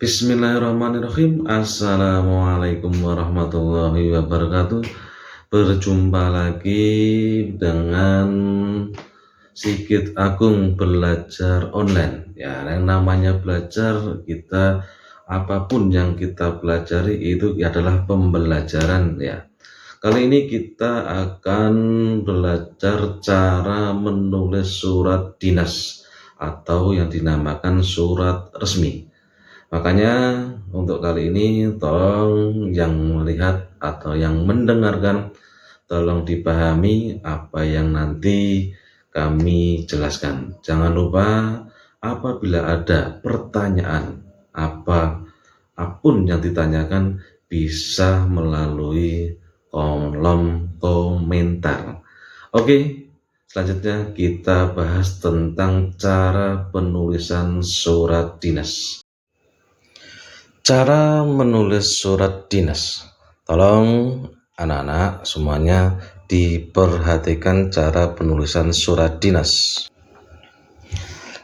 Bismillahirrahmanirrahim. Assalamualaikum warahmatullahi wabarakatuh. Berjumpa lagi dengan Sigit Agung belajar online. Ya, yang namanya belajar, kita apapun yang kita pelajari itu adalah pembelajaran ya. Kali ini kita akan belajar cara menulis surat dinas atau yang dinamakan surat resmi. Makanya untuk kali ini tolong yang melihat atau yang mendengarkan tolong dipahami apa yang nanti kami jelaskan. Jangan lupa apabila ada pertanyaan apapun yang ditanyakan bisa melalui kolom komentar. Oke, selanjutnya kita bahas tentang cara penulisan surat dinas. Cara menulis surat dinas. Tolong anak-anak semuanya diperhatikan cara penulisan surat dinas.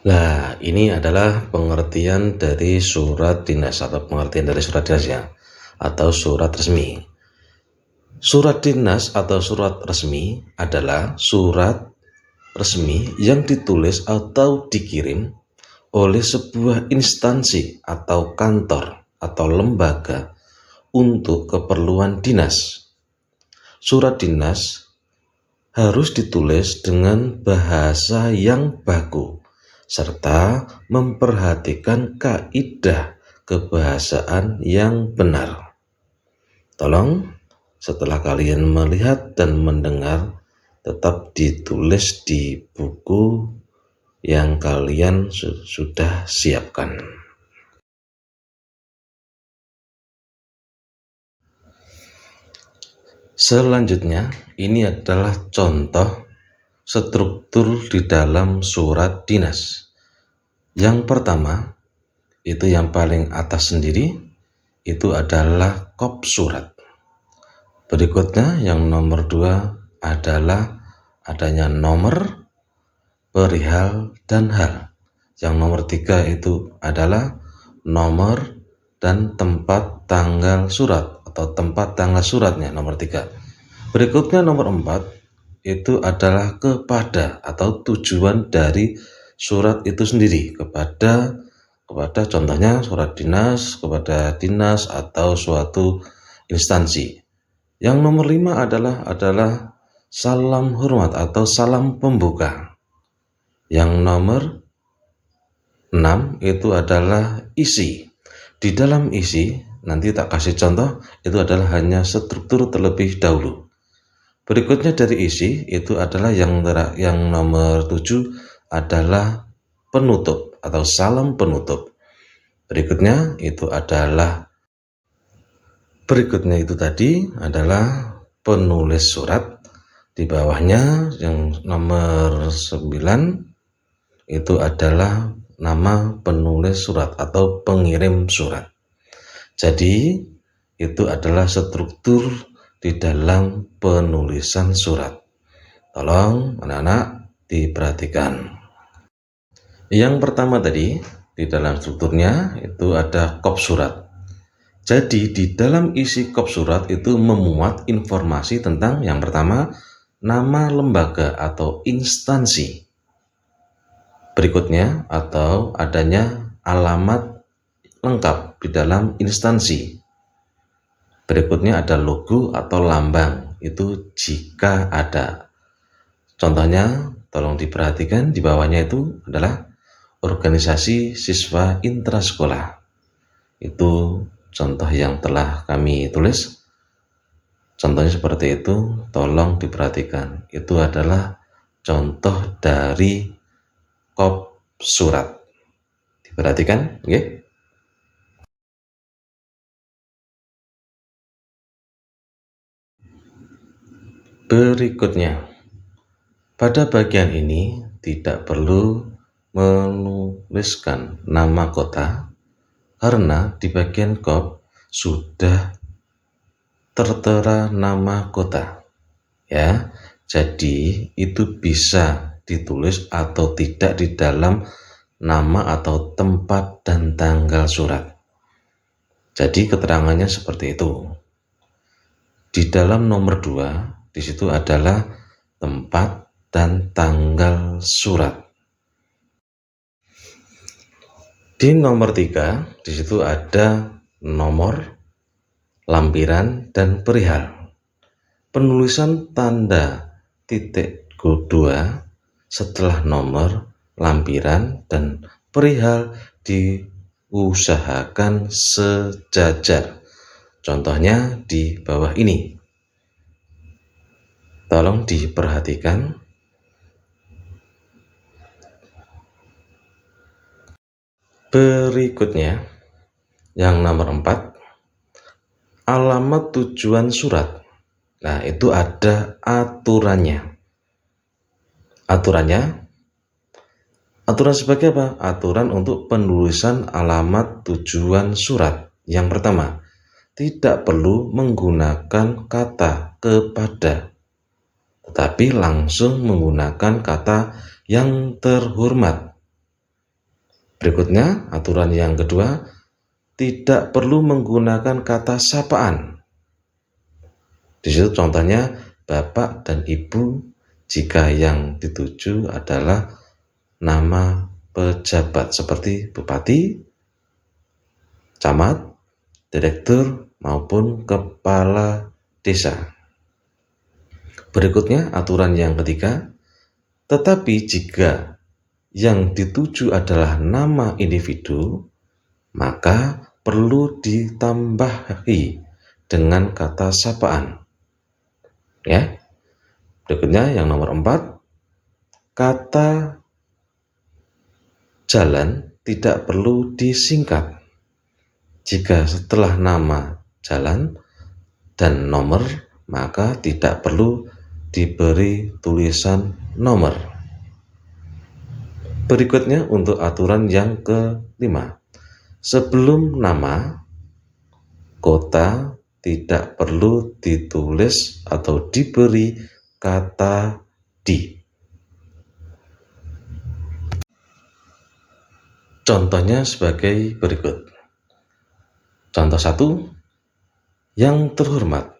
Nah, ini adalah pengertian dari surat dinas atau pengertian dari surat dinas ya, atau surat resmi. Surat dinas atau surat resmi adalah surat resmi yang ditulis atau dikirim oleh sebuah instansi atau kantor atau lembaga untuk keperluan dinas. Surat dinas harus ditulis dengan bahasa yang baku serta memperhatikan kaidah kebahasaan yang benar. Tolong setelah kalian melihat dan mendengar, tetap ditulis di buku yang kalian sudah siapkan. Selanjutnya, ini adalah contoh struktur di dalam surat dinas. Yang pertama, itu yang paling atas sendiri, itu adalah kop surat. Berikutnya yang nomor 2 adalah adanya nomor, perihal, dan hal. Yang nomor 3 itu adalah nomor dan tempat tanggal surat atau tempat tanggal suratnya, nomor 3. Berikutnya nomor 4 itu adalah kepada atau tujuan dari surat itu sendiri, kepada contohnya surat dinas, kepada dinas atau suatu instansi. Yang nomor 5 adalah salam hormat atau salam pembuka. Yang nomor 6 itu adalah isi. Di dalam isi, nanti tak kasih contoh, itu adalah hanya struktur terlebih dahulu. Berikutnya dari isi, itu adalah yang nomor 7 adalah penutup atau salam penutup. Berikutnya itu tadi adalah penulis surat. Di bawahnya yang nomor 9 itu adalah nama penulis surat atau pengirim surat. Jadi itu adalah struktur di dalam penulisan surat. Tolong anak-anak diperhatikan. Yang pertama tadi di dalam strukturnya itu ada kop surat. Jadi di dalam isi kop surat itu memuat informasi tentang yang pertama nama lembaga atau instansi. Berikutnya atau adanya alamat lengkap di dalam instansi. Berikutnya ada logo atau lambang, itu jika ada. Contohnya tolong diperhatikan di bawahnya itu adalah organisasi siswa intrasekolah. Itu contoh yang telah kami tulis. Contohnya seperti itu, tolong diperhatikan. Itu adalah contoh dari kop surat. Diperhatikan, oke? Berikutnya, pada bagian ini tidak perlu menuliskan nama kota karena di bagian kop sudah tertera nama kota ya. Jadi itu bisa ditulis atau tidak di dalam nama atau tempat dan tanggal surat. Jadi keterangannya seperti itu. Di dalam nomor 2, di situ adalah tempat dan tanggal surat. Di nomor 3, di situ ada nomor, lampiran, dan perihal. Penulisan tanda titik 2 setelah nomor, lampiran, dan perihal diusahakan sejajar. Contohnya di bawah ini. Tolong diperhatikan. Berikutnya, yang nomor 4, alamat tujuan surat. Nah, itu ada aturannya. Aturan sebagai apa? Aturan untuk penulisan alamat tujuan surat. Yang pertama, tidak perlu menggunakan kata kepada, tetapi langsung menggunakan kata yang terhormat. Berikutnya, aturan yang kedua, tidak perlu menggunakan kata sapaan. Di situ contohnya Bapak dan Ibu jika yang dituju adalah nama pejabat seperti bupati, camat, direktur, maupun kepala desa. Berikutnya aturan yang ketiga, tetapi jika yang dituju adalah nama individu, maka perlu ditambahi dengan kata sapaan. Ya. Berikutnya yang nomor 4, kata jalan tidak perlu disingkat. Jika setelah nama jalan dan nomor, maka tidak perlu diberi tulisan nomor. Berikutnya untuk aturan yang kelima, sebelum nama, kota tidak perlu ditulis atau diberi kata di. Contohnya sebagai berikut. Contoh 1, yang terhormat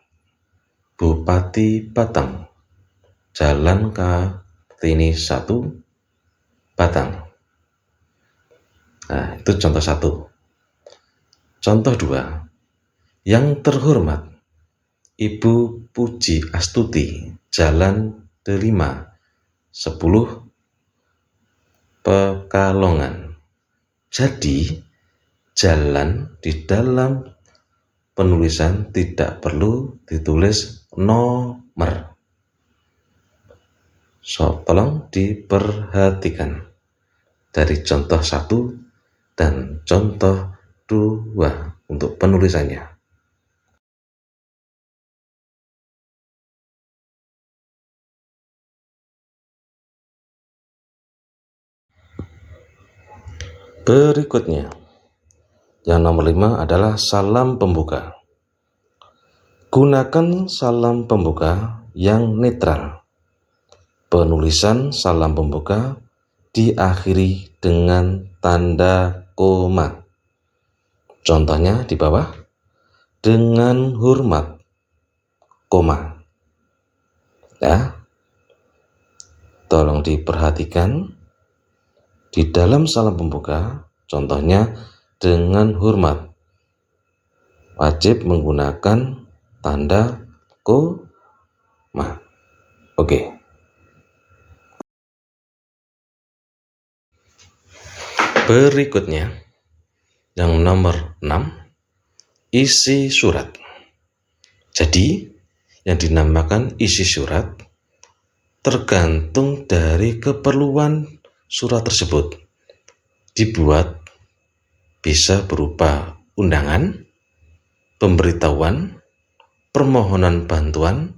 Bupati Batang, Jalan Kartini 1, Batang. Nah, itu contoh 1. Contoh 2, yang terhormat Ibu Puji Astuti, Jalan Delima 10, Pekalongan. Jadi, jalan di dalam penulisan tidak perlu ditulis nomor. So, tolong diperhatikan dari contoh 1 dan contoh 2 untuk penulisannya. Berikutnya, yang nomor 5 adalah salam pembuka. Gunakan salam pembuka yang netral. Penulisan salam pembuka diakhiri dengan tanda koma. Contohnya di bawah, dengan hormat, koma. Ya, tolong diperhatikan. Di dalam salam pembuka, contohnya dengan hormat, wajib menggunakan tanda koma. Oke. Berikutnya, yang nomor 6, isi surat. Jadi, yang dinamakan isi surat tergantung dari keperluan surat tersebut. Dibuat bisa berupa undangan, pemberitahuan, permohonan bantuan,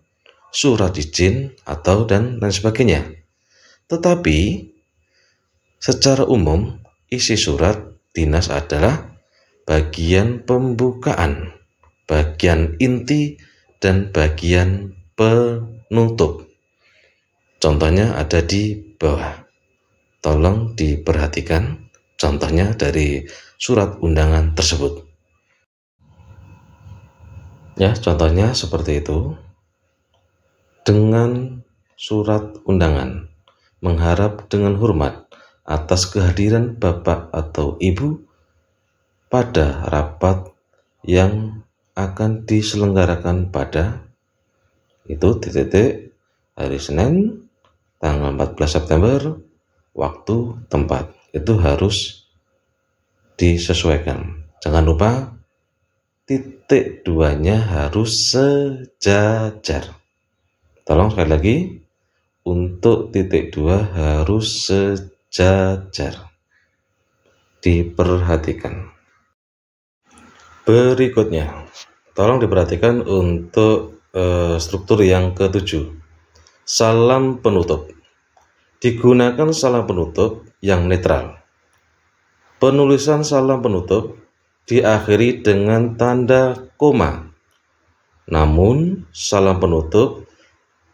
surat izin, atau dan lain sebagainya. Tetapi secara umum isi surat dinas adalah bagian pembukaan, bagian inti, dan bagian penutup. Contohnya ada di bawah. Tolong diperhatikan contohnya dari surat undangan tersebut. Ya, contohnya seperti itu. Dengan surat undangan, mengharap dengan hormat atas kehadiran Bapak atau Ibu pada rapat yang akan diselenggarakan pada itu titik hari Senin tanggal 14 September waktu tempat. Itu harus disesuaikan. Jangan lupa titik duanya harus sejajar. Tolong sekali lagi, untuk titik 2 harus sejajar. Diperhatikan. Berikutnya, tolong diperhatikan untuk struktur yang ke-7. Salam penutup. Digunakan salam penutup yang netral. Penulisan salam penutup diakhiri dengan tanda koma. Namun, salam penutup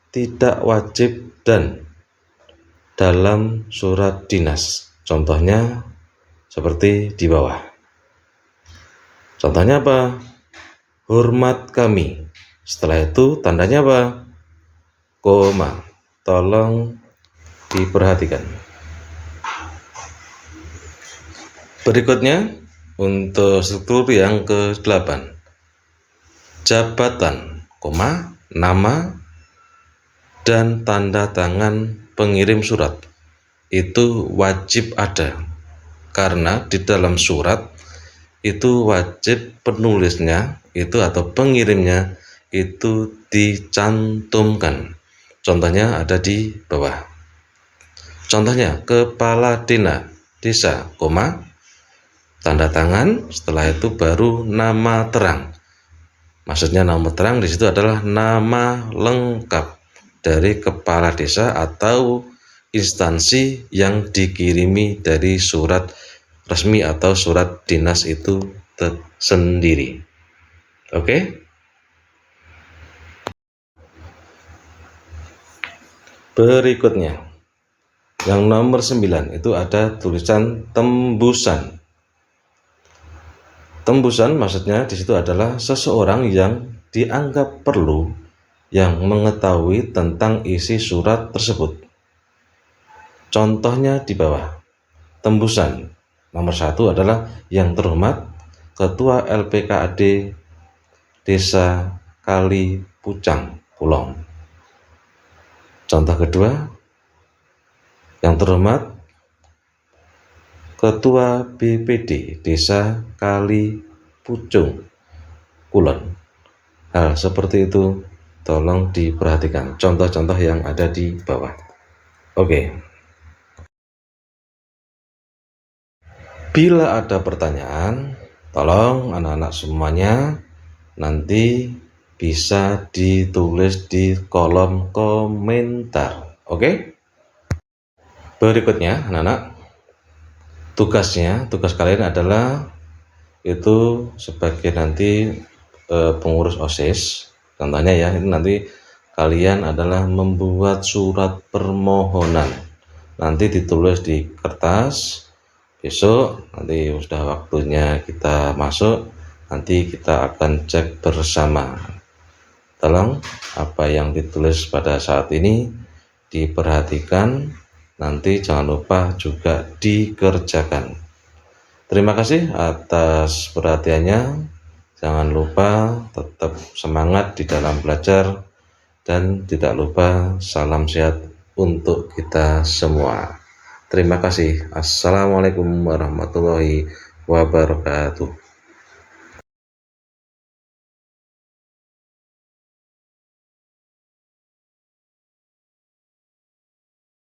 tidak wajib dan dalam surat dinas. Contohnya seperti di bawah. Contohnya apa? Hormat kami. Setelah itu tandanya apa? Koma. Tolong diperhatikan. Berikutnya untuk struktur yang ke-8. Jabatan, koma, nama, dan tanda tangan pengirim surat itu wajib ada, karena di dalam surat itu wajib penulisnya itu atau pengirimnya itu dicantumkan. Contohnya ada di bawah. Contohnya kepala desa, koma, tanda tangan, setelah itu baru nama terang. Maksudnya nama terang di situ adalah nama lengkap dari kepala desa atau instansi yang dikirimi dari surat resmi atau surat dinas itu sendiri. Oke? Berikutnya, yang nomor 9 itu ada tulisan tembusan. Tembusan maksudnya di situ adalah seseorang yang dianggap perlu yang mengetahui tentang isi surat tersebut. Contohnya di bawah. Tembusan nomor 1 adalah yang terhormat Ketua LPKAD Desa Kali Pucang Kulon. Contoh kedua, yang terhormat Ketua BPD Desa Kali Pucung Kulon. Hal seperti itu tolong diperhatikan contoh-contoh yang ada di bawah. Oke. Bila ada pertanyaan, tolong anak-anak semuanya nanti bisa ditulis di kolom komentar. Oke? Berikutnya, anak-anak, tugas kalian adalah itu sebagai nanti pengurus OSIS. Contohnya ya, itu nanti kalian adalah membuat surat permohonan. Nanti ditulis di kertas. Besok nanti sudah waktunya kita masuk, nanti kita akan cek bersama. Tolong apa yang ditulis pada saat ini diperhatikan, nanti jangan lupa juga dikerjakan. Terima kasih atas perhatiannya. Jangan lupa tetap semangat di dalam belajar, dan tidak lupa salam sehat untuk kita semua. Terima kasih. Assalamualaikum warahmatullahi wabarakatuh.